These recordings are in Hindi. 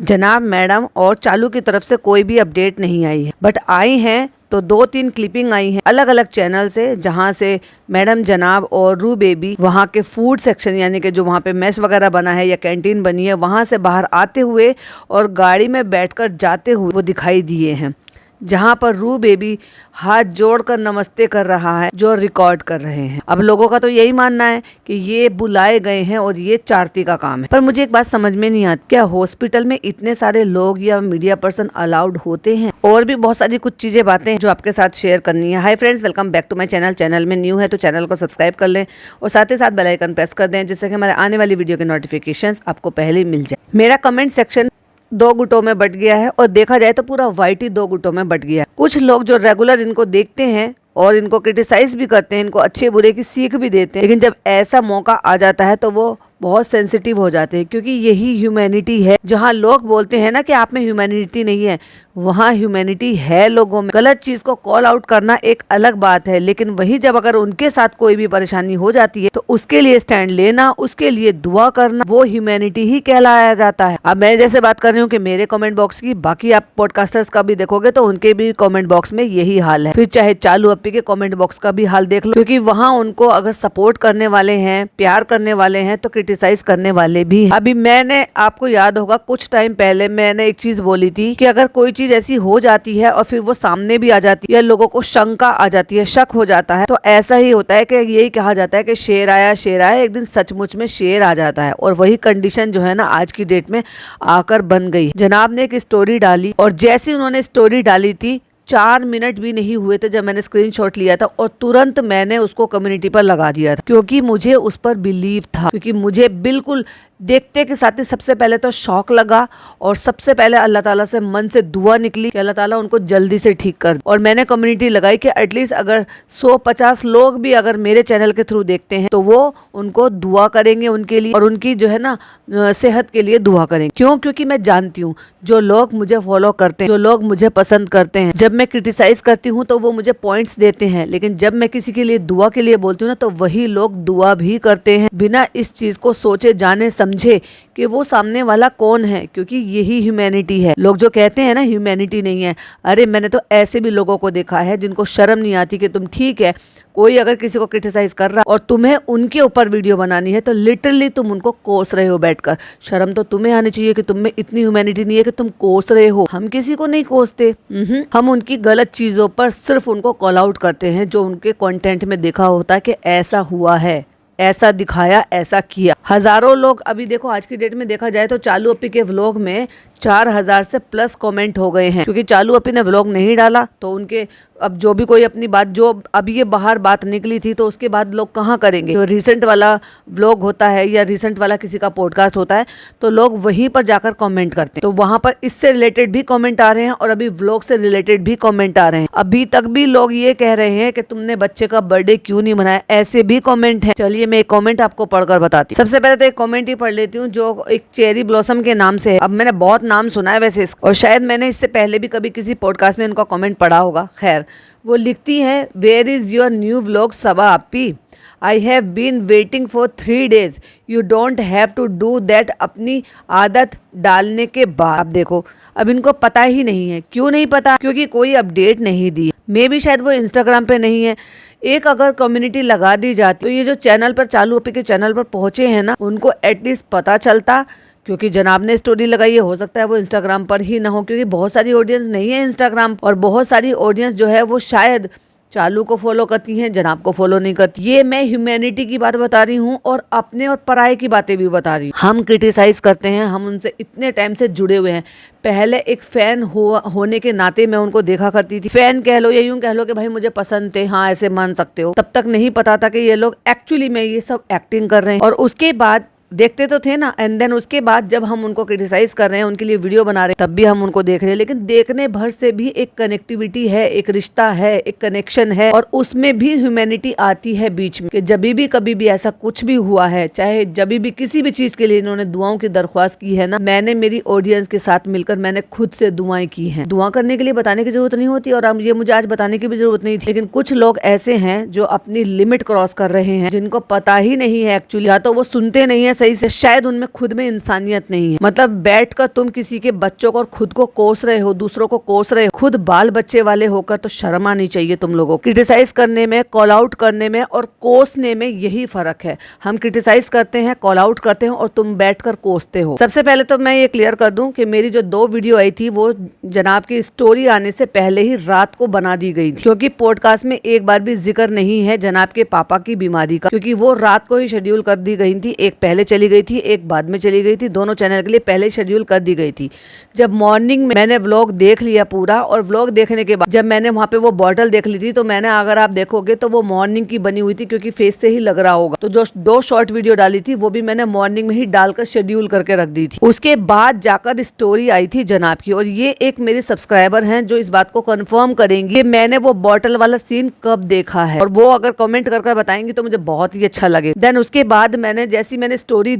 जनाब, मैडम और चालू की तरफ से कोई भी अपडेट नहीं आई है, बट आई हैं तो 2-3 क्लिपिंग आई हैं अलग अलग चैनल से, जहां से मैडम जनाब और रू बेबी वहां के फूड सेक्शन यानी कि जो वहां पे मेस वगैरह बना है या कैंटीन बनी है वहां से बाहर आते हुए और गाड़ी में बैठकर जाते हुए वो दिखाई दिए हैं, जहां पर रू बेबी हाथ जोड़कर नमस्ते कर रहा है जो रिकॉर्ड कर रहे हैं। अब लोगों का तो यही मानना है कि ये बुलाए गए हैं और ये चारती का काम है, पर मुझे एक बात समझ में नहीं आती, क्या हॉस्पिटल में इतने सारे लोग या मीडिया पर्सन अलाउड होते हैं? और भी बहुत सारी कुछ चीजें बातें हैं जो आपके साथ शेयर करनी है। Hi friends, welcome back to my channel. Channel में न्यू है तो चैनल को सब्सक्राइब कर लें और साथ ही साथ बेल आइकन प्रेस कर दें, जिससे कि हमारे आने वाली वीडियो के नोटिफिकेशंस आपको पहले ही मिल जाए। मेरा कमेंट सेक्शन 2 गुटों में बट गया है और देखा जाए तो पूरा वाइट ही 2 गुटों में बट गया है। कुछ लोग जो रेगुलर इनको देखते हैं और इनको क्रिटिसाइज भी करते हैं, इनको अच्छे बुरे की सीख भी देते हैं, लेकिन जब ऐसा मौका आ जाता है तो वो बहुत सेंसिटिव हो जाते हैं, क्योंकि यही ह्यूमैनिटी है। जहाँ लोग बोलते हैं ना कि आप में ह्यूमैनिटी नहीं है, वहाँ ह्यूमैनिटी है लोगों में। गलत चीज को कॉल आउट करना एक अलग बात है, लेकिन वही जब अगर उनके साथ कोई भी परेशानी हो जाती है तो उसके लिए स्टैंड लेना, उसके लिए दुआ करना, वो ह्यूमैनिटी ही कहलाया जाता है। अब मैं जैसे बात कर रही हूँ कि मेरे कमेंट बॉक्स की, बाकी आप पॉडकास्टर्स का भी देखोगे तो उनके भी कमेंट बॉक्स में यही हाल है। फिर चाहे चालू अप्पी के कमेंट बॉक्स का भी हाल देख लो, क्योंकि वहाँ उनको अगर सपोर्ट करने वाले हैं, प्यार करने वाले हैं, तो क्रिटिसाइज करने वाले भी हैं। अभी मैंने, आपको याद होगा कुछ टाइम पहले मैंने एक चीज बोली थी कि अगर कोई चीज ऐसी हो जाती है और फिर वो सामने भी आ जाती है या लोगों को शंका आ जाती है, शक हो जाता है, तो ऐसा ही होता है कि यही कहा जाता है कि शेर आया, एक दिन सचमुच में शेर आ जाता है। और वही कंडीशन जो है ना आज की डेट में आकर बन गई। जनाब ने एक स्टोरी डाली और जैसी उन्होंने स्टोरी डाली थी 4 मिनट भी नहीं हुए थे जब मैंने स्क्रीनशॉट लिया था और तुरंत मैंने उसको कम्युनिटी पर लगा दिया था, क्योंकि मुझे उस पर बिलीव था, क्योंकि मुझे बिल्कुल देखते के साथ ही सबसे पहले तो शौक लगा और सबसे पहले अल्लाह ताला से मन से दुआ निकली कि अल्लाह ताला उनको जल्दी से ठीक कर दे। और मैंने कम्युनिटी लगाई कि एटलीस्ट अगर 100-50 लोग भी अगर मेरे चैनल के थ्रू देखते हैं तो वो उनको दुआ करेंगे उनके लिए और उनकी जो है ना सेहत के लिए दुआ करेंगे। क्यों? क्योंकि मैं जानती हूँ जो लोग मुझे फॉलो करते हैं, जो लोग मुझे पसंद करते हैं, जब मैं क्रिटिसाइज करती हूँ तो वो मुझे पॉइंट्स देते हैं, लेकिन जब मैं किसी के लिए दुआ के लिए बोलती हूँ ना तो वही लोग दुआ भी करते हैं बिना इस चीज को सोचे जाने समझे कि वो सामने वाला कौन है, क्योंकि यही ह्यूमैनिटी है। लोग जो कहते हैं ना ह्यूमैनिटी नहीं है, अरे मैंने तो ऐसे भी लोगों को देखा है जिनको शर्म नहीं आती कि तुम ठीक है, कोई अगर किसी को क्रिटिसाइज कर रहा और तुम्हें उनके ऊपर वीडियो बनानी है तो लिटरली तुम उनको कोस रहे हो बैठकर। शर्म तो तुम्हें आनी चाहिए कि तुम में इतनी ह्यूमैनिटी नहीं है कि तुम कोस रहे हो। हम किसी को नहीं कोसते, हम उनकी गलत चीजों पर सिर्फ उनको कॉल आउट करते हैं जो उनके कंटेंट में देखा होता है कि ऐसा हुआ है, ऐसा दिखाया, ऐसा किया। हजारों लोग, अभी देखो आज की डेट में देखा जाए तो चालू अप्पी के व्लॉग में 4000 से प्लस कमेंट हो गए हैं, क्योंकि चालू अप्पी ने व्लॉग नहीं डाला तो उनके अब जो भी कोई अपनी बात, जो अभी ये बाहर बात निकली थी तो उसके बाद लोग कहाँ करेंगे। तो रिसेंट वाला व्लॉग होता है या रिसेंट वाला किसी का पॉडकास्ट होता है तो लोग वहीं पर जाकर कमेंट करते हैं, तो वहां पर इससे रिलेटेड भी कमेंट आ रहे हैं और अभी व्लॉग से रिलेटेड भी कमेंट आ रहे हैं। अभी तक भी लोग ये कह रहे हैं कि तुमने बच्चे का बर्थडे क्यों नहीं मनाया, ऐसे भी कमेंट है। चलिए मैं एक कमेंट आपको पढ़कर बताती हूँ। सबसे पहले तो एक कमेंट ही पढ़ लेती हूँ जो एक चेरी ब्लॉसम के नाम से है। अब मैंने बहुत नाम सुना है वैसे और शायद मैंने इससे पहले भी कभी किसी पॉडकास्ट में इनका कमेंट पढ़ा होगा। खैर, वो लिखती है, where is your new vlog Saba अप्पी, I have been waiting for 3 days, you don't have to do that. अपनी आदत डालने के बाद, अब देखो अब इनको पता ही नहीं है। क्यों नहीं पता? क्योंकि कोई अपडेट नहीं दी। मे भी शायद वो इंस्टाग्राम पे नहीं है। एक अगर कम्युनिटी लगा दी जाती तो ये जो चैनल पर, चालू अप्पी के चैनल पर पहुंचे हैं ना, उनको एटलीस्ट पता चलता, क्योंकि जनाब ने स्टोरी लगाई है, हो सकता है वो इंस्टाग्राम पर ही ना हो, क्योंकि बहुत सारी ऑडियंस नहीं है इंस्टाग्राम, और बहुत सारी ऑडियंस जो है वो शायद चालू को फॉलो करती हैं, जनाब को फॉलो नहीं करती। ये मैं ह्यूमैनिटी की बात बता रही हूँ और अपने और पराये की बातें भी बता रही हूँ। हम क्रिटिसाइज करते हैं, हम उनसे इतने टाइम से जुड़े हुए हैं। पहले एक फैन होने के नाते मैं उनको देखा करती थी। फैन कह लो या यूं कह लो कि भाई मुझे पसंद थे, हाँ ऐसे मान सकते हो। तब तक नहीं पता था कि ये लोग एक्चुअली में ये सब एक्टिंग कर रहे हैं। और उसके बाद देखते तो थे ना, एंड देन उसके बाद जब हम उनको क्रिटिसाइज कर रहे हैं, उनके लिए वीडियो बना रहे हैं, तब भी हम उनको देख रहे हैं। लेकिन देखने भर से भी एक कनेक्टिविटी है, एक रिश्ता है, एक कनेक्शन है, और उसमें भी ह्यूमैनिटी आती है बीच में कि जब भी कभी भी ऐसा कुछ भी हुआ है, चाहे जब भी किसी भी चीज के लिए इन्होंने दुआओं की दरख्वास्त की है ना, मैंने मेरी ऑडियंस के साथ मिलकर मैंने खुद से दुआएं की हैं। दुआ करने के लिए बताने की जरूरत नहीं होती और ये मुझे आज बताने की भी जरूरत नहीं थी। लेकिन कुछ लोग ऐसे हैं जो अपनी लिमिट क्रॉस कर रहे हैं, जिनको पता ही नहीं है एक्चुअली, या तो वो सुनते नहीं है सही से, शायद उनमें खुद में इंसानियत नहीं है। मतलब बैठकर तुम किसी के बच्चों को और खुद को कोस रहे हो, दूसरों को कोस रहे हो, खुद बाल बच्चे वाले होकर तो शर्म आनी चाहिए तुम लोगों को। क्रिटिसाइज करने में, कॉल आउट करने में और कोसने में यही फर्क है। हम क्रिटिसाइज करते हैं, कॉल आउट करते हैं और तुम बैठकर कोसते हो। सबसे पहले तो मैं ये क्लियर कर दूं कि मेरी जो 2 वीडियो आई थी वो जनाब की स्टोरी आने से पहले ही रात को बना दी गई थी, क्योंकि पॉडकास्ट में एक बार भी जिक्र नहीं है जनाब के पापा की बीमारी का, क्योंकि वो रात को ही शेड्यूल कर दी गई थी। एक पहले चली गई थी, एक बाद में चली गई थी, दोनों चैनल के लिए पहले शेड्यूल कर दी गई थी। जब मॉर्निंग में मैंने व्लॉग देख लिया पूरा, और व्लॉग देखने के बाद जब मैंने वहां पे वो बॉटल देख ली थी, तो मैंने, अगर आप देखोगे तो वो मॉर्निंग की बनी हुई थी, क्योंकि फेस से ही लग रहा होगा। तो जो 2 शॉर्ट वीडियो डाली थी वो भी मैंने मॉर्निंग में ही डालकर शेड्यूल करके रख दी थी। उसके बाद जाकर स्टोरी आई थी जनाब की, और ये एक मेरे सब्सक्राइबर हैं जो इस बात को कंफर्म करेंगे कि मैंने वो बॉटल वाला सीन कब देखा है, और वो अगर कमेंट करके बताएंगे तो मुझे बहुत ही अच्छा लगे। देन उसके बाद जैसी मैंने स्टोरी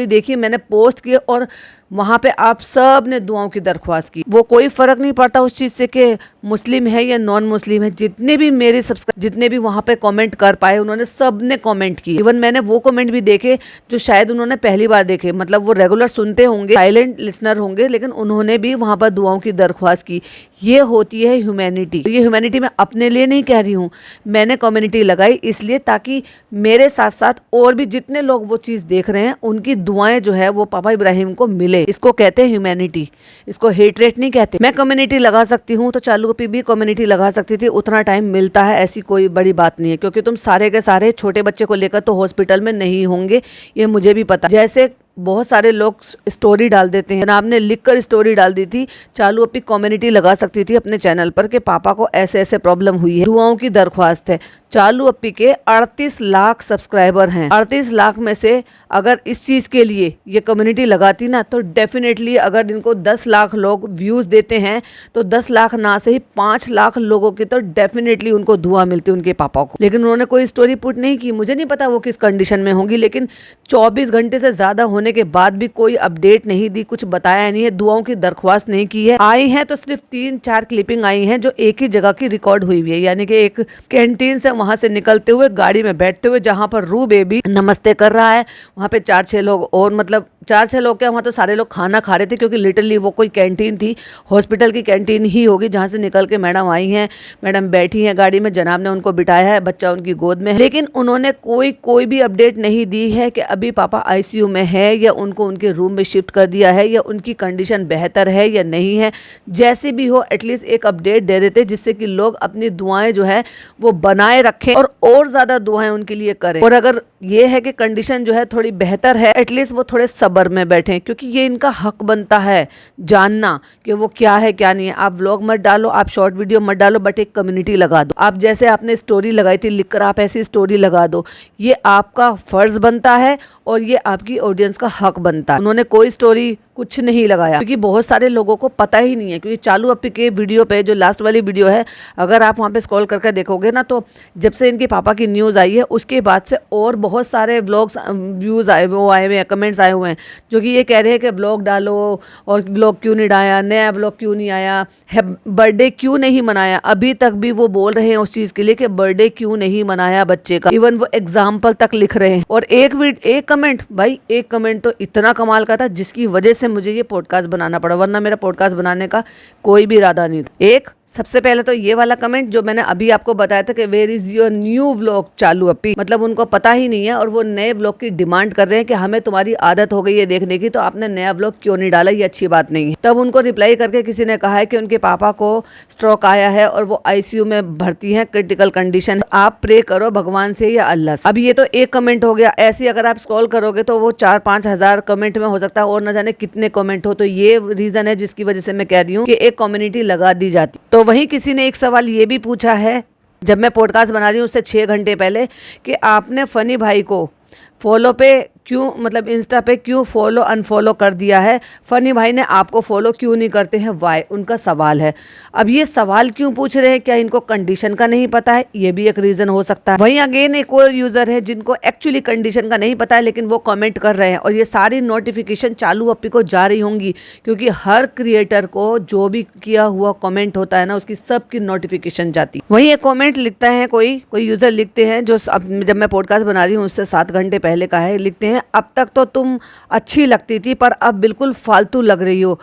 देखी, मैंने पोस्ट की, और वहां पे आप सब ने दुआओं की दरख्वास्त की। वो कोई फर्क नहीं पड़ता उस चीज से कि मुस्लिम है या नॉन मुस्लिम है, जितने भी मेरे सब्सक्राइबर, जितने भी वहां पे कमेंट कर पाए, उन्होंने सब ने कमेंट की। इवन मैंने वो कमेंट भी देखे जो शायद उन्होंने पहली बार देखे, मतलब वो रेगुलर सुनते होंगे, साइलेंट लिसनर होंगे, लेकिन उन्होंने भी वहां पर दुआओं की दरख्वास्त की। ये होती है ह्यूमैनिटी। ये ह्यूमैनिटी मैं अपने लिए नहीं कह रही हूँ, मैंने कम्युनिटी लगाई इसलिए ताकि मेरे साथ साथ और भी जितने लोग वो चीज देख रहे हैं उनकी दुआएं जो है वो पापा इब्राहिम को मिले। इसको कहते हैं ह्यूमैनिटी, इसको हेट रेट नहीं कहते। मैं कम्युनिटी लगा सकती हूँ तो चालू पे भी कम्युनिटी लगा सकती थी, उतना टाइम मिलता है, ऐसी कोई बड़ी बात नहीं है, क्योंकि तुम सारे के सारे छोटे बच्चे को लेकर तो हॉस्पिटल में नहीं होंगे, ये मुझे भी पता। जैसे बहुत सारे लोग स्टोरी डाल देते हैं, आपने लिखकर स्टोरी डाल दी थी, चालू अपनी कम्युनिटी लगा सकती थी अपने चैनल पर कि पापा को ऐसे ऐसे प्रॉब्लम हुई है, दुआओं की दरख्वास्त है। चालू अपी के 38 लाख सब्सक्राइबर हैं। 38 लाख में से अगर इस चीज के लिए ये कम्युनिटी लगाती ना, तो डेफिनेटली अगर इनको 10 लाख लोग व्यूज देते हैं तो 10 लाख ना से ही 5 लाख लोगों की तो डेफिनेटली उनको दुआ मिलती उनके पापा को। लेकिन उन्होंने कोई स्टोरी पुट नहीं की। मुझे नहीं पता वो किस कंडीशन में होंगी, लेकिन 24 घंटे से ज्यादा होने के बाद भी कोई अपडेट नहीं दी, कुछ बताया नहीं है, दुआओं की दरख्वास्त नहीं की है। आई हैं तो सिर्फ 3-4 क्लिपिंग आई हैं जो एक ही जगह की रिकॉर्ड हुई है, यानी कि एक कैंटीन से वहां से निकलते हुए गाड़ी में बैठते हुए जहां पर रू बेबी नमस्ते कर रहा है, वहां पे 4-6 लोग और, मतलब 4-6 लोग क्या, वहाँ तो सारे लोग खाना खा रहे थे, क्योंकि लिटरली वो कोई कैंटीन थी, हॉस्पिटल की कैंटीन ही होगी जहाँ से निकल के मैडम आई हैं। मैडम बैठी हैं गाड़ी में, जनाब ने उनको बिठाया है, बच्चा उनकी गोद में है, लेकिन उन्होंने कोई भी अपडेट नहीं दी है कि अभी पापा आईसीयू में है या उनको उनके रूम में शिफ्ट कर दिया है या उनकी कंडीशन बेहतर है या नहीं है। जैसे भी हो एटलीस्ट एक अपडेट दे देते, जिससे कि लोग अपनी दुआएं जो है वो बनाए रखें और ज़्यादा दुआएं उनके लिए करें। और अगर ये है कि कंडीशन जो है थोड़ी बेहतर है, एटलीस्ट वो थोड़े सब्र में बैठें, क्योंकि ये इनका हक बनता है जानना कि वो क्या है क्या नहीं है। आप व्लॉग मत डालो, आप शॉर्ट वीडियो मत डालो, बट एक कम्युनिटी लगा दो। आप जैसे आपने स्टोरी लगाई थी लिखकर, आप ऐसी स्टोरी लगा दो। ये आपका फर्ज बनता है और ये आपकी ऑडियंस का हक बनता है। उन्होंने कोई स्टोरी कुछ नहीं लगाया, क्योंकि बहुत सारे लोगों को पता ही नहीं है। क्योंकि चालू अपी के वीडियो पे जो लास्ट वाली वीडियो है, अगर आप वहाँ पे स्क्रॉल करके देखोगे ना, तो जब से इनके पापा की न्यूज़ आई है उसके बाद से और बहुत सारे व्लॉग्स व्यूज़ आए हुए हैं, कमेंट्स आए हुए हैं, जो कि ये कह रहे हैं कि व्लॉग डालो और व्लॉग क्यों नहीं डाला, नया व्लॉग क्यों नहीं आया है, बर्थडे क्यों नहीं मनाया। अभी तक भी वो बोल रहे हैं उस चीज़ के लिए कि बर्थडे क्यों नहीं मनाया बच्चे का, इवन वो एग्जाम्पल तक लिख रहे हैं। और एक कमेंट, भाई एक कमेंट तो इतना कमाल का था जिसकी वजह से मुझे ये पॉडकास्ट बनाना पड़ा, वरना मेरा पॉडकास्ट बनाने का कोई भी इरादा नहीं था। सबसे पहले तो ये वाला कमेंट जो मैंने अभी आपको बताया था कि where is your new vlog चालू अपी, मतलब उनको पता ही नहीं है और वो नए व्लॉग की डिमांड कर रहे हैं कि हमें तुम्हारी आदत हो गई है देखने की, तो आपने नया व्लॉग क्यों नहीं डाला, ये अच्छी बात नहीं है। तब उनको रिप्लाई करके किसी ने कहा है कि उनके पापा को स्ट्रोक आया है और वो आईसीयू में भर्ती है, क्रिटिकल कंडीशन, आप प्रे करो भगवान से या अल्लाह से। अब ये तो एक कमेंट हो गया, ऐसे अगर आप स्क्रॉल करोगे तो वो 4-5 हज़ार कमेंट में हो सकता है और न जाने कितने कमेंट हो। तो ये रीजन है जिसकी वजह से मैं कह रही हूँ कि एक कम्युनिटी लगा दी जाती। तो वहीं किसी ने एक सवाल ये भी पूछा है जब मैं पॉडकास्ट बना रही हूँ उससे 6 घंटे पहले, कि आपने फनी भाई को फॉलो पे क्यों, मतलब इंस्टा पे क्यों फॉलो अनफॉलो कर दिया है, फनी भाई ने आपको फॉलो क्यों नहीं करते हैं, वाई, उनका सवाल है। अब ये सवाल क्यों पूछ रहे हैं, क्या इनको कंडीशन का नहीं पता है, ये भी एक रीज़न हो सकता है। वहीं अगेन एक और यूज़र है जिनको एक्चुअली कंडीशन का नहीं पता है लेकिन वो कमेंट कर रहे हैं, और ये सारी नोटिफिकेशन चालू अपी को जा रही होंगी, क्योंकि हर क्रिएटर को जो भी किया हुआ कमेंट होता है ना उसकी सबकी नोटिफिकेशन जाती। वहीं एक कमेंट लिखता है कोई यूज़र लिखते हैं, जो जब मैं पॉडकास्ट बना रही हूँ उससे 7 घंटे पहले पहले कहा है, लिखते हैं अब तक तो तुम अच्छी लगती थी पर अब बिल्कुल फालतू लग रही हो।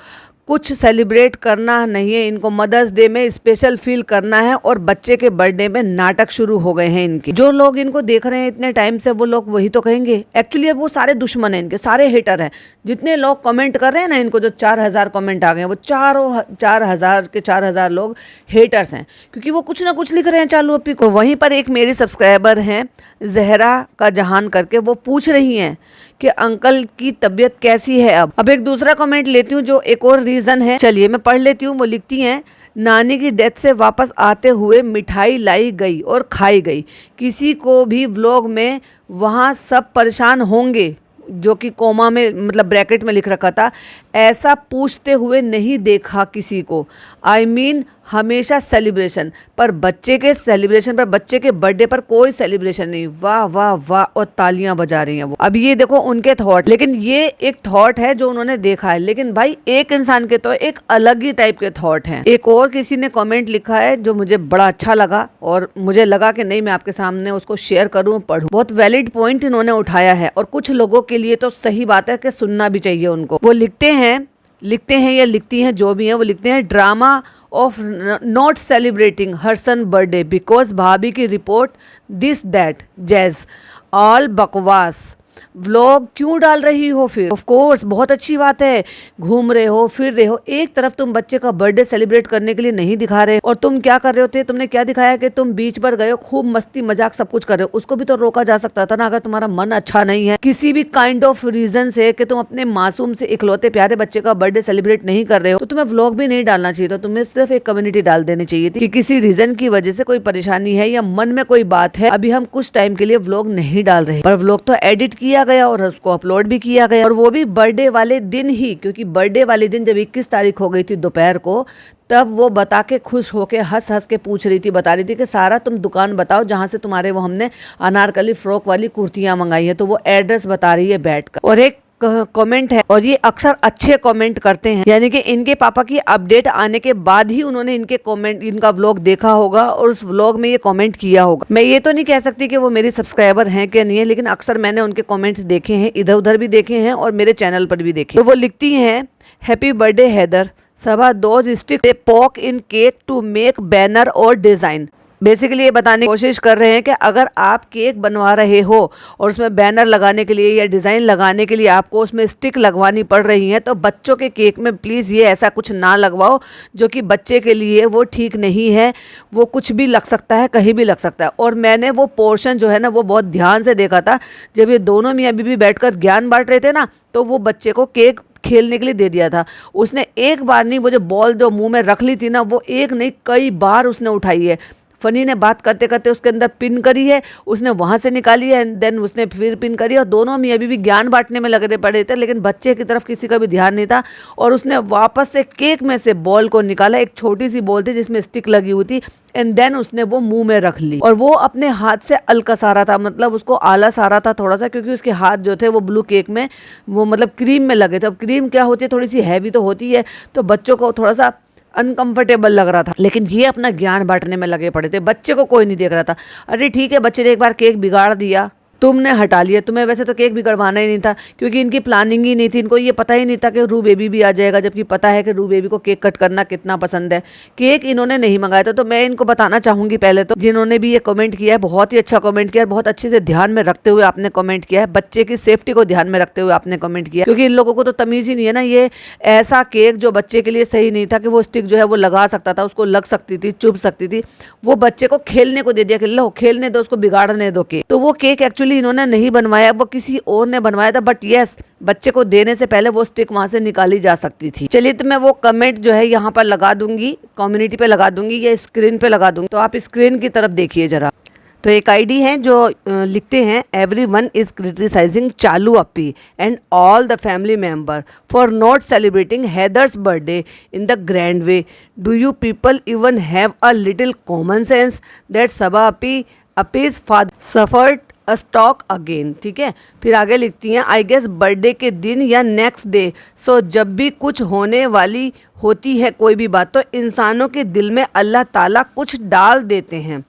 कुछ सेलिब्रेट करना नहीं है, इनको मदर्स डे में स्पेशल फील करना है और बच्चे के बर्थडे में नाटक शुरू हो गए हैं इनके। जो लोग इनको देख रहे हैं इतने टाइम से वो लोग वही तो कहेंगे। एक्चुअली वो सारे दुश्मन हैं इनके, सारे हेटर हैं। जितने लोग कमेंट कर रहे हैं ना इनको, जो 4000 कमेंट आ गए हैं, वो चारों 4000 के 4000 लोग हेटर्स हैं, क्योंकि वो कुछ ना कुछ लिख रहे हैं चालू अपी को। वहीं पर एक मेरी सब्सक्राइबर हैं जहरा का जहान करके, वो पूछ रही हैं कि अंकल की तबीयत कैसी है। अब एक दूसरा कमेंट लेती हूँ जो एक और रीजन है, चलिए मैं पढ़ लेती हूँ। वो लिखती हैं, नानी की डेथ से वापस आते हुए मिठाई लाई गई और खाई गई। किसी को भी व्लॉग में वहाँ सब परेशान होंगे, जो कि कोमा में मतलब ब्रैकेट में लिख रखा था, ऐसा पूछते हुए नहीं देखा किसी को। आई मीन हमेशा सेलिब्रेशन पर, बच्चे के सेलिब्रेशन पर, बच्चे के बर्थडे पर कोई सेलिब्रेशन नहीं। वाह वाह वाह, और तालियां बजा रही हैं वो। अब ये देखो उनके थॉट, लेकिन ये एक थॉट है जो उन्होंने देखा है, लेकिन भाई एक इंसान के तो एक अलग ही टाइप के थॉट हैं। एक और किसी ने कमेंट लिखा है जो मुझे बड़ा अच्छा लगा और मुझे लगा कि नहीं मैं आपके सामने उसको शेयर करूं, पढ़ूं। बहुत वैलिड पॉइंट इन्होंने उठाया है और कुछ लोगों के लिए तो सही बात है कि सुनना भी चाहिए उनको। वो लिखते हैं या लिखती हैं जो भी हैं, वो लिखते हैं, drama of not celebrating her son birthday because भाभी की report this that jazz all बकवास। व्लॉग क्यों डाल रही हो फिर? ऑफ कोर्स बहुत अच्छी बात है, घूम रहे हो फिर रहे हो। एक तरफ तुम बच्चे का बर्थडे सेलिब्रेट करने के लिए नहीं दिखा रहे, और तुम क्या कर रहे होते, तुमने क्या दिखाया कि तुम बीच पर गए हो, खूब मस्ती मजाक सब कुछ कर रहे हो। उसको भी तो रोका जा सकता था ना, अगर तुम्हारा मन अच्छा नहीं है किसी भी काइंड ऑफ रीजन से कि तुम अपने मासूम से इकलौते प्यारे बच्चे का बर्थडे सेलिब्रेट नहीं कर रहे हो, तो तुम्हें व्लॉग भी नहीं डालना चाहिए था। तुम्हें सिर्फ एक कम्युनिटी डाल देनी चाहिए थी कि किसी रीजन की वजह से कोई परेशानी है या मन में कोई बात है, अभी हम कुछ टाइम के लिए व्लॉग नहीं डाल रहे। पर व्लॉग तो एडिट किया गया और उसको अपलोड भी किया गया, और वो भी बर्थडे वाले दिन ही, क्योंकि बर्थडे वाले दिन जब 21 तारीख हो गई थी दोपहर को, तब वो बता के खुश होके हंस हंस के पूछ रही थी, बता रही थी कि सारा तुम दुकान बताओ जहाँ से तुम्हारे वो हमने अनारकली फ्रॉक वाली कुर्तियां मंगाई है। तो वो एड्रेस बता रही है बैठकर। और एक कमेंट है, और ये अक्सर अच्छे कमेंट करते हैं, यानी कि इनके पापा की अपडेट आने के बाद ही उन्होंने इनके कमेंट, इनका व्लॉग देखा होगा और उस व्लॉग में ये कमेंट किया होगा। मैं ये तो नहीं कह सकती कि वो मेरी सब्सक्राइबर हैं कि नहीं है, लेकिन अक्सर मैंने उनके कमेंट देखे हैं, इधर उधर भी देखे हैं और मेरे चैनल पर भी देखे। तो वो लिखती हैं, happy birthday Haider, Saba those stick they poke in cake to make banner और डिजाइन। बेसिकली ये बताने की कोशिश कर रहे हैं कि अगर आप केक बनवा रहे हो और उसमें बैनर लगाने के लिए या डिज़ाइन लगाने के लिए आपको उसमें स्टिक लगवानी पड़ रही है, तो बच्चों के केक में प्लीज़ ये ऐसा कुछ ना लगवाओ जो कि बच्चे के लिए वो ठीक नहीं है। वो कुछ भी लग सकता है, कहीं भी लग सकता है। और मैंने वो पोर्शन जो है ना वो बहुत ध्यान से देखा था, जब ये दोनों मियाँ बीवी बैठकर ज्ञान बांट रहे थे ना, तो वो बच्चे को केक खेलने के लिए दे दिया था। उसने एक बार नहीं, वो जो बॉल जो मुंह में रख ली थी ना, वो एक नहीं कई बार उसने उठाई है। फनी ने बात करते करते उसके अंदर पिन करी है, उसने वहाँ से निकाली है, एंड देन उसने फिर पिन करी, और दोनों में अभी भी ज्ञान बांटने में लगे पड़े थे, लेकिन बच्चे की तरफ किसी का भी ध्यान नहीं था। और उसने वापस से केक में से बॉल को निकाला, एक छोटी सी बॉल थी जिसमें स्टिक लगी हुई थी, एंड देन उसने वो मुंह में रख ली। और वो अपने हाथ से अलकस आ रहा था, मतलब उसको आलस आ रहा था थोड़ा सा, क्योंकि उसके हाथ जो थे वो ब्लू केक में वो मतलब क्रीम में लगे थे। अब क्रीम क्या होती है, थोड़ी सी हैवी तो होती है, तो बच्चों को थोड़ा सा अनकंफर्टेबल लग रहा था, लेकिन ये अपना ज्ञान बांटने में लगे पड़े थे। बच्चे को कोई नहीं देख रहा था। अरे ठीक है, बच्चे ने एक बार केक बिगाड़ दिया, तुमने हटा लिया। तुम्हें वैसे तो केक बिगड़वाना ही नहीं था, क्योंकि इनकी प्लानिंग ही नहीं थी। इनको ये पता ही नहीं था कि रू बेबी भी आ जाएगा, जबकि पता है कि रू बेबी को केक कट करना कितना पसंद है। केक इन्होंने नहीं मंगाया था। तो मैं इनको बताना चाहूंगी, पहले तो जिन्होंने भी ये कमेंट किया है, बहुत ही अच्छा कमेंट किया है, बहुत अच्छे से ध्यान में रखते हुए आपने कमेंट किया है, बच्चे की सेफ्टी को ध्यान में रखते हुए आपने कमेंट किया, क्योंकि इन लोगों को तो तमीज ही नहीं है ना। ये ऐसा केक जो बच्चे के लिए सही नहीं था, कि वो स्टिक जो है वो लगा सकता था, उसको लग सकती थी, चुभ सकती थी, वो बच्चे को खेलने को दे दिया कि लो खेलने दो, उसको बिगाड़ने दो केक। तो वो केक एक्चुअली इन्होंने नहीं बनवाया, वो किसी और ने बनवाया था, बट यस, बच्चे को देने से पहले वो स्टिक वहां से निकाली जा सकती थी। चलिए, तो मैं वो कमेंट जो है यहाँ पर लगा दूंगी, कम्युनिटी पे लगा दूंगी या स्क्रीन पे लगा दूंगी, तो आप स्क्रीन की तरफ देखिए जरा। तो एक आईडी है जो लिखते हैं, एवरीवन इज क्रिटिसाइजिंग चालू Api and all the family member for not celebrating Haider's birthday in the grand way. Do you people even have a little common sense that Saba Api's father suffered stroke again. ठीक है, फिर आगे लिखती हैं आई गेस बर्थडे के दिन या नेक्स्ट डे। सो जब भी कुछ होने वाली होती है कोई भी बात, तो इंसानों के दिल में अल्लाह ताला कुछ डाल देते हैं।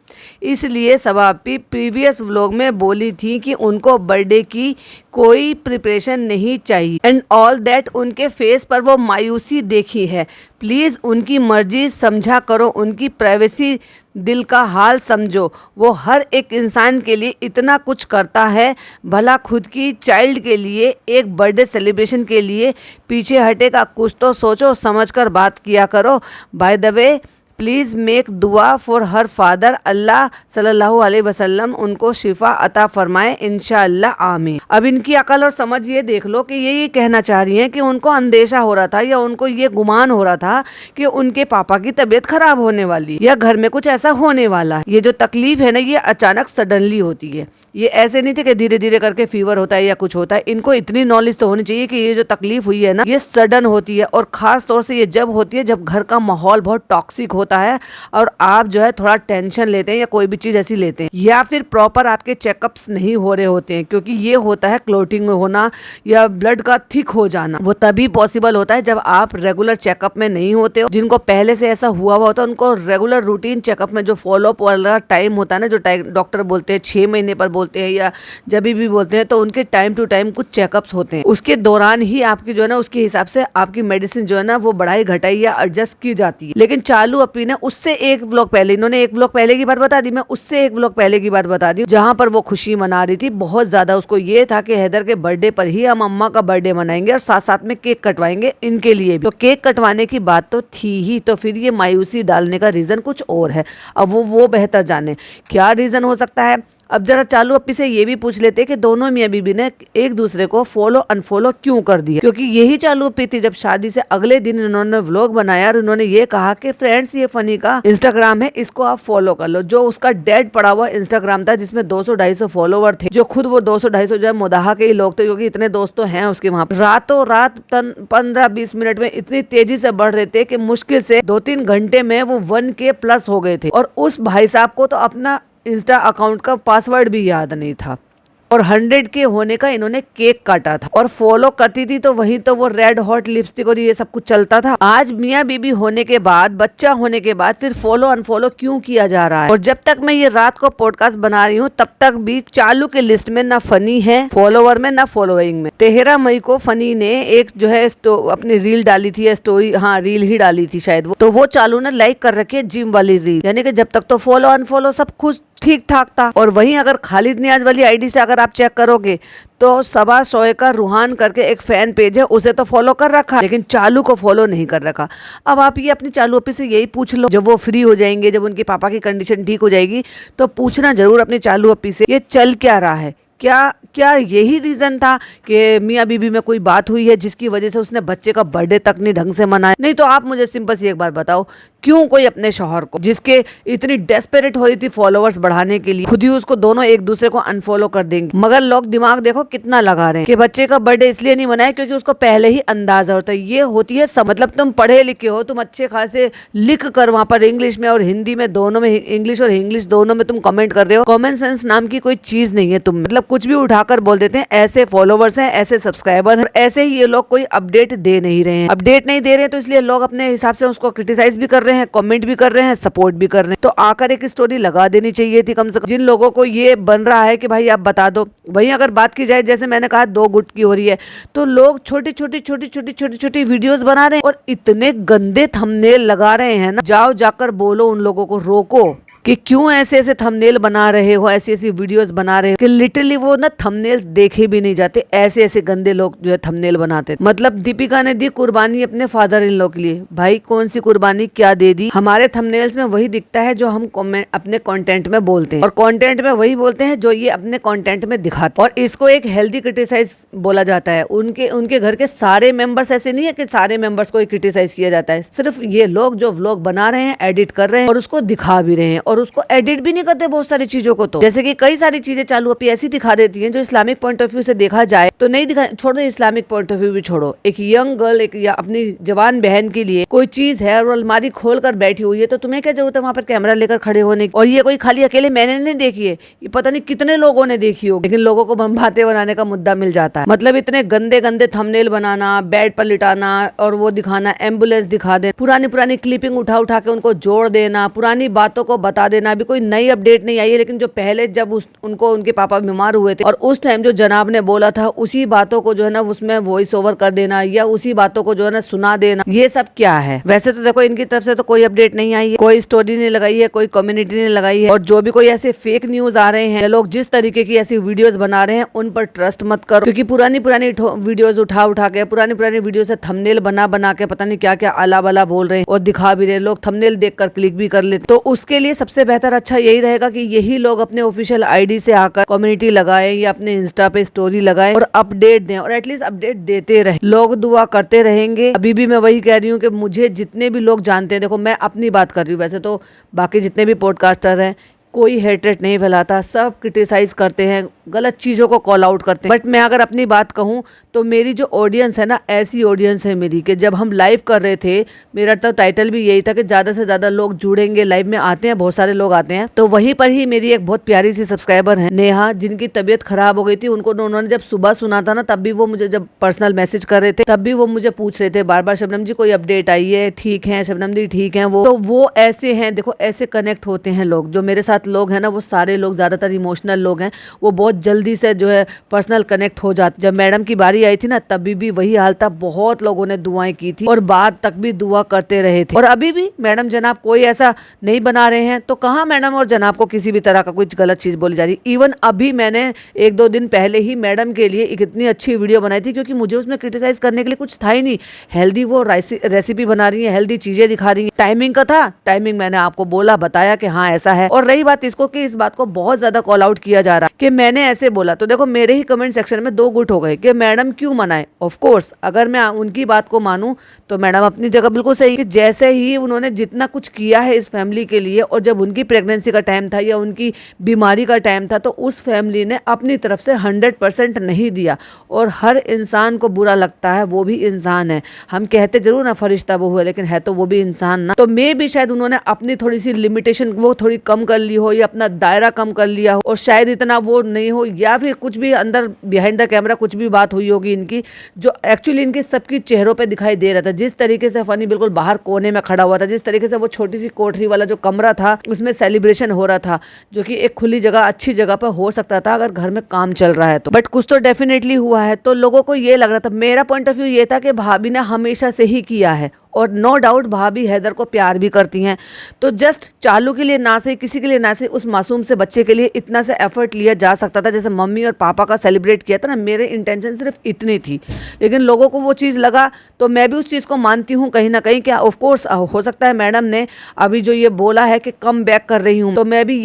इसलिए सबापी प्रीवियस व्लॉग में बोली थी कि उनको बर्थडे की कोई प्रिपरेशन नहीं चाहिए एंड ऑल दैट। उनके फेस पर वो मायूसी देखी है। प्लीज़ उनकी मर्जी समझा करो, उनकी प्राइवेसी, दिल का हाल समझो। वो हर एक इंसान के लिए इतना कुछ करता है, भला खुद की चाइल्ड के लिए एक बर्थडे सेलिब्रेशन के लिए पीछे हटेगा? कुछ तो सोचो समझ कर बात किया करो। By the way please make दुआ फॉर हर फादर। अल्लाह सल्लल्लाहु अलैहि वसल्लम उनको शिफा अता फरमाए इंशाअल्लाह आमीन। अब इनकी अकल और समझ ये देख लो कि ये कहना चाह रही हैं कि उनको अंदेशा हो रहा था या उनको ये गुमान हो रहा था कि उनके पापा की तबीयत खराब होने वाली या घर में कुछ ऐसा होने वाला है। ये जो तकलीफ है ना, ये अचानक सडनली होती है। ये ऐसे नहीं थे कि धीरे धीरे करके फीवर होता है या कुछ होता है। इनको इतनी नॉलेज तो होनी चाहिए कि ये जो तकलीफ हुई है ना, ये सडन होती है और ख़ास तौर से ये जब होती है जब घर का माहौल बहुत टॉक्सिक होता है और आप जो है थोड़ा टेंशन लेते हैं या कोई भी चीज़ ऐसी लेते हैं या फिर प्रॉपर आपके चेकअप्स नहीं हो रहे होते हैं, क्योंकि ये होता है क्लोटिंग होना या ब्लड का थिक हो जाना। वो तभी पॉसिबल होता है जब आप रेगुलर चेकअप में नहीं होते हो। जिनको पहले से ऐसा हुआ होता है उनको रेगुलर रूटीन चेकअप में जो फॉलोअप वाला टाइम होता है ना, जो डॉक्टर बोलते हैं 6 महीने पर बोलते हैं या जब भी बोलते हैं, तो उनके टाइम टू टाइम कुछ चेकअप्स होते हैं। उसके दौरान ही आपकी जो है ना, उसके हिसाब से आपकी मेडिसिन जो है ना वो बढ़ाई घटाई या एडजस्ट की जाती है। लेकिन चालू अपी ने उससे एक व्लॉग पहले, इन्होंने एक व्लॉग पहले की बात बता दी, मैं उससे एक व्लॉग पहले की बात बता दी जहां पर वो खुशी मना रही थी बहुत ज्यादा। उसको ये था कि हैदर के बर्थडे पर ही हम अम्मा का बर्थडे मनाएंगे और साथ साथ में केक कटवाएंगे इनके लिए भी। तो केक कटवाने की बात तो थी ही, तो फिर ये मायूसी डालने का रीजन कुछ और है। अब वो बेहतर जाने क्या रीजन हो सकता है। अब जरा चालू अपी से ये भी पूछ लेते कि दोनों मियाँ बीबी ने एक दूसरे को फॉलो अनफॉलो क्यों कर दिया, क्योंकि यही चालू अपी थी जब शादी से अगले दिन इन्होंने व्लॉग बनाया और उन्होंने ये कहा कि फ्रेंड्स ये फनी का इंस्टाग्राम है, इसको आप फॉलो कर लो। जो उसका डेड पड़ा हुआ इंस्टाग्राम था जिसमें 200-250 फॉलोवर थे, जो खुद वो 200-250 जो है मुदाहा के ही लोग थे, क्योंकि इतने दोस्त तो हैं उसके वहां पर। रातों रात 15-20 मिनट में इतनी तेजी से बढ़ रहे थे कि मुश्किल से 2-3 घंटे में वो 1K प्लस हो गए थे। और उस भाई साहब को तो अपना इंस्टा अकाउंट का पासवर्ड भी याद नहीं था और 100K होने का इन्होंने केक काटा था। और फॉलो करती थी तो वहीं तो वो रेड हॉट लिपस्टिक और ये सब कुछ चलता था। आज मियाँ बीबी होने के बाद, बच्चा होने के बाद फिर फॉलो अनफॉलो क्यों किया जा रहा है। और जब तक मैं ये रात को पॉडकास्ट बना रही हूँ तब तक भी चालू के लिस्ट में ना फनी है फॉलोवर में ना फॉलोइंग में। 13 मई को फनी ने एक जो है अपनी रील डाली थी या स्टोरी, हाँ रील ही डाली थी शायद वो, तो वो चालू ने लाइक कर रखी है जिम वाली रील। यानी कि जब तक तो फॉलो अनफॉलो सब कुछ ठीक ठाक था। और वहीं अगर खालिद नियाज वाली आईडी से अगर आप चेक करोगे तो सबा शोए का रूहान करके एक फैन पेज है, उसे तो फॉलो कर रखा लेकिन चालू को फॉलो नहीं कर रखा। अब आप ये अपनी चालू अपी से यही पूछ लो, जब वो फ्री हो जाएंगे, जब उनके पापा की कंडीशन ठीक हो जाएगी तो पूछना जरूर अपनी चालू अपी से ये चल क्या रहा है। क्या यही रीजन था कि मियाँ बीबी में कोई बात हुई है जिसकी वजह से उसने बच्चे का बर्थडे तक नहीं ढंग से मनाया? नहीं तो आप मुझे सिंपल सी एक बात बताओ, क्यों कोई अपने शौहर को, जिसके इतनी डेस्परेट हो रही थी फॉलोअर्स बढ़ाने के लिए, खुद ही उसको दोनों एक दूसरे को अनफॉलो कर देंगे। मगर लोग दिमाग देखो कितना लगा रहे हैं कि बच्चे का बर्थडे इसलिए नहीं मनाया क्योंकि उसको पहले ही अंदाजा होता है। ये होती है मतलब तुम पढ़े लिखे हो, तुम अच्छे खासे लिख कर वहां पर इंग्लिश में और हिंदी में दोनों में, इंग्लिश और इंग्लिश दोनों में तुम कमेंट कर रहे हो। कॉमन सेंस नाम की कोई चीज नहीं है, तुम मतलब कुछ भी उठाकर बोल देते हैं। ऐसे फॉलोवर्स हैं, ऐसे सब्सक्राइबर हैं, ऐसे ही ये लोग कोई अपडेट दे नहीं रहे हैं। अपडेट नहीं दे रहे हैं तो इसलिए लोग अपने हिसाब से उसको क्रिटिसाइज भी कर रहे हैं, कमेंट भी कर रहे हैं, सपोर्ट भी कर रहे हैं। तो आकर एक स्टोरी लगा देनी चाहिए थी कम से कम। जिन लोगों को ये बन रहा है कि भाई आप बता दो, वहीं अगर बात की जाए जैसे मैंने कहा 2 गुट की हो रही है, तो लोग छोटी छोटी वीडियोस बना रहे हैं और इतने गंदे थंबनेल लगा रहे हैं ना। जाओ जाकर बोलो उन लोगों को, रोको कि क्यों ऐसे ऐसे थंबनेल बना रहे हो, ऐसी ऐसी वीडियोस बना रहे हो कि लिटरली वो ना थंबनेल्स देखे भी नहीं जाते। ऐसे ऐसे गंदे लोग जो है थंबनेल बनाते। मतलब दीपिका ने दी कुर्बानी अपने फादर इन लॉ के लिए। भाई कौन सी कुर्बानी क्या दे दी? हमारे थंबनेल्स में वही दिखता है जो हम अपने कंटेंट में बोलते हैं और कंटेंट में वही बोलते हैं जो ये अपने कंटेंट में दिखाते। और इसको एक हेल्दी क्रिटिसाइज बोला जाता है। उनके घर के सारे मेंबर्स ऐसे नहीं है कि सारे मेंबर्स को क्रिटिसाइज किया जाता है। सिर्फ ये लोग जो व्लॉग बना रहे हैं, एडिट कर रहे हैं और उसको दिखा भी रहे हैं और उसको एडिट भी नहीं करते बहुत सारी चीजों को। तो जैसे कि कई सारी चीजें चालू अपनी ऐसी दिखा देती हैं जो इस्लामिक पॉइंट ऑफ व्यू से देखा जाए तो नहीं दिखा, छोड़ो इस्लामिक पॉइंट ऑफ व्यू भी छोड़ो, एक यंग गर्ल, एक या अपनी जवान बहन के लिए कोई चीज है और अलमारी खोल कर बैठी हुई है तो तुम्हें क्या जरूरत है वहां पर कैमरा लेकर खड़े होने की। और ये कोई खाली अकेले मैंने नहीं देखी है, ये पता नहीं कितने लोगों ने देखी हो, लेकिन लोगों को बातें बनाने का मुद्दा मिल जाता है। मतलब इतने गंदे गंदे थंबनेल बनाना, बेड पर लिटाना और वो दिखाना, एम्बुलेंस दिखा दे, पुरानी पुरानी क्लिपिंग उठा उठा के उनको जोड़ देना, पुरानी बातों को बता देना। अभी कोई नई अपडेट नहीं आई है, लेकिन जो पहले जब उनको उनके पापा बीमार हुए थे और उस टाइम जो जनाब ने बोला था उसी बातों को जो है ना उसमें वॉइस ओवर कर देना या उसी बातों को जो है ना सुना देना, ये सब क्या है। वैसे तो देखो इनकी तरफ से तो कोई अपडेट नहीं आई है, कोई स्टोरी नहीं लगाई है, कोई कम्युनिटी ने लगाई है। और जो भी कोई ऐसे फेक न्यूज आ रहे हैं, लोग जिस तरीके की ऐसी वीडियोस बना रहे हैं उन पर ट्रस्ट मत करो, क्योंकि पुरानी पुरानी वीडियोस उठा उठा के, पुरानी पुरानी वीडियो से थंबनेल बना बना के पता नहीं क्या क्या आला बला बोल रहे हैं और दिखा भी रहे, लोग थंबनेल देखकर क्लिक भी कर लेते। तो उसके लिए सबसे बेहतर अच्छा यही रहेगा कि यही लोग अपने ऑफिशियल आईडी से आकर कम्युनिटी लगाए या अपने इंस्टा पे स्टोरी लगाए और अपडेट दें, और एटलीस्ट अपडेट देते रहे। लोग दुआ करते रहेंगे। अभी भी मैं वही कह रही हूँ कि मुझे जितने भी लोग जानते हैं, देखो मैं अपनी बात कर रही हूँ, वैसे तो बाकी जितने भी पॉडकास्टर हैं कोई हेटरेट नहीं फैलाता, सब क्रिटिसाइज करते हैं, गलत चीज़ों को कॉल आउट करते हैं। बट मैं अगर अपनी बात कहूँ तो मेरी जो ऑडियंस है ना, ऐसी ऑडियंस है मेरी कि जब हम लाइव कर रहे थे, मेरा तो टाइटल भी यही था कि ज़्यादा से ज़्यादा लोग जुड़ेंगे, लाइव में आते हैं, बहुत सारे लोग आते हैं। तो वहीं पर ही मेरी एक बहुत प्यारी सी सब्सक्राइबर है नेहा, जिनकी तबीयत खराब हो गई थी। उन्होंने जब सुबह सुना था ना, तब भी वो मुझे जब पर्सनल मैसेज कर रहे थे तब भी वो मुझे पूछ रहे थे बार बार, शबनम जी कोई अपडेट आई है, ठीक है शबनम जी ठीक है। वो ऐसे हैं, देखो ऐसे कनेक्ट होते हैं लोग। जो मेरे साथ लोग हैं ना, वो सारे लोग ज्यादातर इमोशनल लोग हैं, वो बहुत जल्दी से जो है पर्सनल कनेक्ट हो जाते। जब मैडम की बारी आई थी ना, तभी भी वही हाल था, बहुत लोगों ने दुआएं की थी और बाद तक भी दुआ करते रहे थे। और अभी भी मैडम जनाब कोई ऐसा नहीं बना रहे हैं, तो कहाँ मैडम और जनाब को किसी भी तरह का कुछ गलत चीज बोली जा रही। इवन अभी मैंने 1-2 दिन पहले ही मैडम के लिए एक इतनी अच्छी वीडियो बनाई थी, क्योंकि मुझे उसमें क्रिटिसाइज करने के लिए कुछ था ही नहीं। हेल्दी वो रेसिपी बना रही है, हेल्दी चीजें दिखा रही है। टाइमिंग का था, टाइमिंग मैंने आपको बोला, बताया कि हाँ ऐसा है। और रही बात इसको कि इस बात को बहुत ज्यादा कॉल आउट किया जा रहा है कि मैंने ऐसे बोला, तो देखो मेरे ही कमेंट सेक्शन में 2 गुट हो गए कि मैडम क्यों मनाए। ऑफ कोर्स अगर मैं उनकी बात को मानूं तो मैडम अपनी जगह बिल्कुल सही कि जैसे ही उन्होंने जितना कुछ किया है इस फैमिली के लिए, और जब उनकी प्रेगनेंसी का टाइम था या उनकी बीमारी का टाइम था, तो उस फैमिली ने अपनी तरफ से 100% नहीं दिया। और हर इंसान को बुरा लगता है, वो भी इंसान है। हम कहते जरूर ना फरिश्ता वो हुआ, लेकिन है तो वो भी इंसान ना। तो मैं भी शायद उन्होंने अपनी थोड़ी सी लिमिटेशन वो थोड़ी कम कर ली हो, या अपना दायरा कम कर लिया हो, और शायद इतना वो नहीं हो, या फिर कुछ भी अंदर बिहाइंड द कैमरा कुछ भी बात हुई होगी इनकी, जो एक्चुअली इनके सबकी चेहरों पे दिखाई दे रहा था। जिस तरीके से फनी बिल्कुल बाहर कोने में खड़ा हुआ था, जिस तरीके से वो छोटी सी कोठरी वाला जो कमरा था उसमें सेलिब्रेशन हो रहा था, जो कि एक खुली जगह अच्छी जगह पर हो सकता था अगर घर में काम चल रहा है तो, बट कुछ तो डेफिनेटली हुआ है। तो लोगों को ये लग रहा था, मेरा पॉइंट ऑफ व्यू ये था कि भाभी ने हमेशा से ही किया है, और नो डाउट भाभी हैदर को प्यार भी करती हैं। तो जस्ट चालू के लिए ना सही, किसी के लिए ना सही, उस मासूम से बच्चे के लिए इतना से एफर्ट लिया जा सकता था जैसे मम्मी और पापा का सेलिब्रेट किया था ना। मेरे इंटेंशन सिर्फ इतनी थी, लेकिन लोगों को वो चीज़ लगा, तो मैं भी उस चीज़ को मानती हूँ कहीं ना कहीं। क्या ऑफ कोर्स हो सकता है मैडम ने अभी जो ये बोला है कि कम बैक कर रही हूँ, तो मैं भी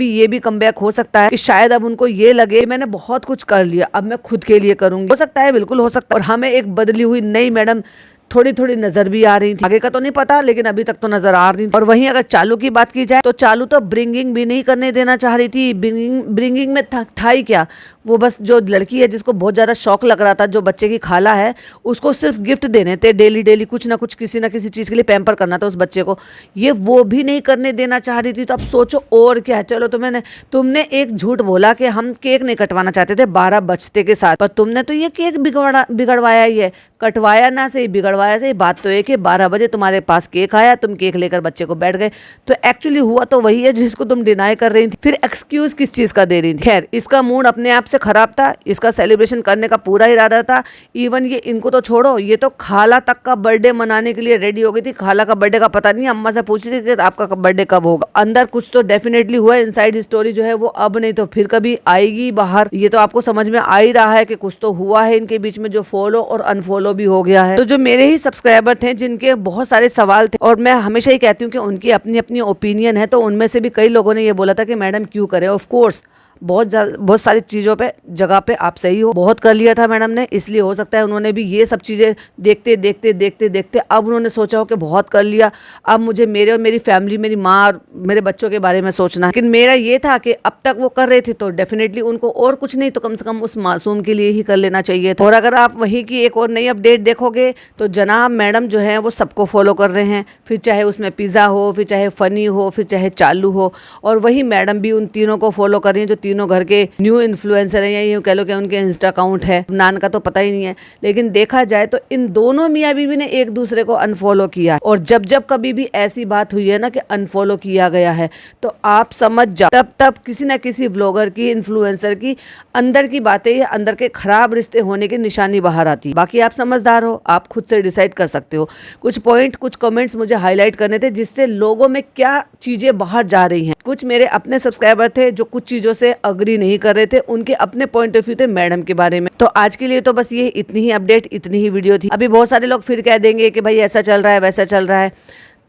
ये भी कम बैक हो सकता है कि शायद अब उनको ये लगे मैंने बहुत कुछ कर लिया, अब मैं खुद के लिए करूँगी। हो सकता है, बिल्कुल हो सकता है। और हमें एक बदली हुई नई मैडम थोड़ी थोड़ी नजर भी आ रही थी, आगे का तो नहीं पता, लेकिन अभी तक तो नजर आ रही थी। और वहीं अगर चालू की बात की जाए तो चालू तो ब्रिंगिंग भी नहीं करने देना चाह रही थी। ब्रिंगिंग में था ही क्या, वो बस जो लड़की है जिसको बहुत ज्यादा शौक लग रहा था, जो बच्चे की खाला है, उसको सिर्फ गिफ्ट देने थे डेली डेली, कुछ ना कुछ किसी ना किसी चीज के लिए पैम्पर करना था उस बच्चे को, ये वो भी नहीं करने देना चाह रही थी। तो अब सोचो और क्या है। चलो तुमने एक झूठ बोला कि हम केक नहीं कटवाना चाहते थे 12 बजते के साथ, पर तुमने तो ये केक बिगड़वाया ही है, कटवाया ना सही बिगड़वाया सही। बात तो एक है, 12 बजे तुम्हारे पास केक आया, तुम केक लेकर बच्चे को बैठ गए, तो एक्चुअली हुआ तो वही है जिसको तुम डिनाई कर रही थी। फिर एक्सक्यूज किस चीज का दे रही थी। खैर, इसका मूड अपने आप से खराब था, इसका सेलिब्रेशन करने का पूरा इरादा था। इवन ये इनको तो छोड़ो, ये तो खाला तक का बर्थडे मनाने के लिए रेडी हो गई थी। खाला का बर्थडे का पता नहीं, अम्मा से पूछ रही थी कि आपका बर्थडे कब होगा। अंदर कुछ तो डेफिनेटली हुआ, इनसाइड स्टोरी जो है वो अब नहीं तो फिर कभी आएगी बाहर। ये तो आपको समझ में आ ही रहा है कि कुछ तो हुआ है इनके बीच में, जो फॉलो और अनफॉलो भी हो गया है। तो जो मेरे ही सब्सक्राइबर थे जिनके बहुत सारे सवाल थे, और मैं हमेशा ही कहती हूँ कि उनकी अपनी अपनी ओपिनियन है, तो उनमें से भी कई लोगों ने ये बोला था कि मैडम क्यों करे। ऑफ कोर्स बहुत सारी चीज़ों पे जगह पे आप सही हो। बहुत कर लिया था मैडम ने, इसलिए हो सकता है उन्होंने भी ये सब चीज़ें देखते देखते देखते देखते अब उन्होंने सोचा हो कि बहुत कर लिया, अब मुझे मेरे और मेरी फैमिली, मेरी माँ और मेरे बच्चों के बारे में सोचना है। लेकिन मेरा ये था कि अब तक वो कर रहे थे तो डेफिनेटली उनको और कुछ नहीं तो कम से कम उस मासूम के लिए ही कर लेना चाहिए था। और अगर आप वहीं की एक और नई अपडेट देखोगे तो जनाब मैडम जो है वो सबको फॉलो कर रहे हैं, फिर चाहे उसमें पिज़्ज़ा हो, फिर चाहे फ़नी हो, फिर चाहे चालू हो। और वही मैडम भी उन तीनों को फॉलो कर रही हैं जो तीनों घर के न्यू इन्फ्लुएंसर हैं, या यूँ कह लो कि उनके इंस्टा अकाउंट है। नान का तो पता ही नहीं है, लेकिन देखा जाए तो इन दोनों मियाँ बीवी ने एक दूसरे को अनफॉलो किया। और जब जब कभी भी ऐसी बात हुई है ना कि अनफॉलो किया गया है तो आप समझ जाओ तब किसी ना किसी व्लॉगर की, इन्फ्लुएंसर की अंदर की बातें या अंदर के खराब रिश्ते होने की निशानी बाहर आती है। बाकी आप समझदार हो, आप खुद से डिसाइड कर सकते हो। कुछ पॉइंट, कुछ कमेंट्स मुझे हाईलाइट करने थे जिससे लोगों में क्या चीजें बाहर जा रही हैं। कुछ मेरे अपने सब्सक्राइबर थे जो कुछ चीजों से अग्री नहीं कर रहे थे, उनके अपने पॉइंट ऑफ व्यू थे मैडम के बारे में। तो आज के लिए तो बस ये इतनी ही अपडेट, इतनी ही वीडियो थी। अभी बहुत सारे लोग फिर कह देंगे कि भाई ऐसा चल रहा है, वैसा चल रहा है।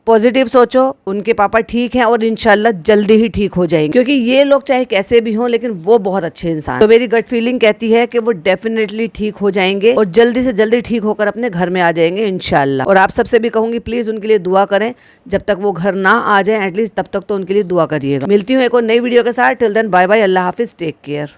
पॉजिटिव सोचो, उनके पापा ठीक हैं और इंशाल्लाह जल्दी ही ठीक हो जाएंगे, क्योंकि ये लोग चाहे कैसे भी हों लेकिन वो बहुत अच्छे इंसान। तो मेरी गट फीलिंग कहती है कि वो डेफिनेटली ठीक हो जाएंगे और जल्दी से जल्दी ठीक होकर अपने घर में आ जाएंगे इंशाल्लाह। और आप सबसे भी कहूंगी प्लीज उनके लिए दुआ करें, जब तक वो घर ना आ जाए एटलीस्ट तब तक तो उनके लिए दुआ करिएगा। मिलती हूँ एक और नई वीडियो के साथ। टिल देन बाय बाय, अल्लाह हाफिज, टेक केयर।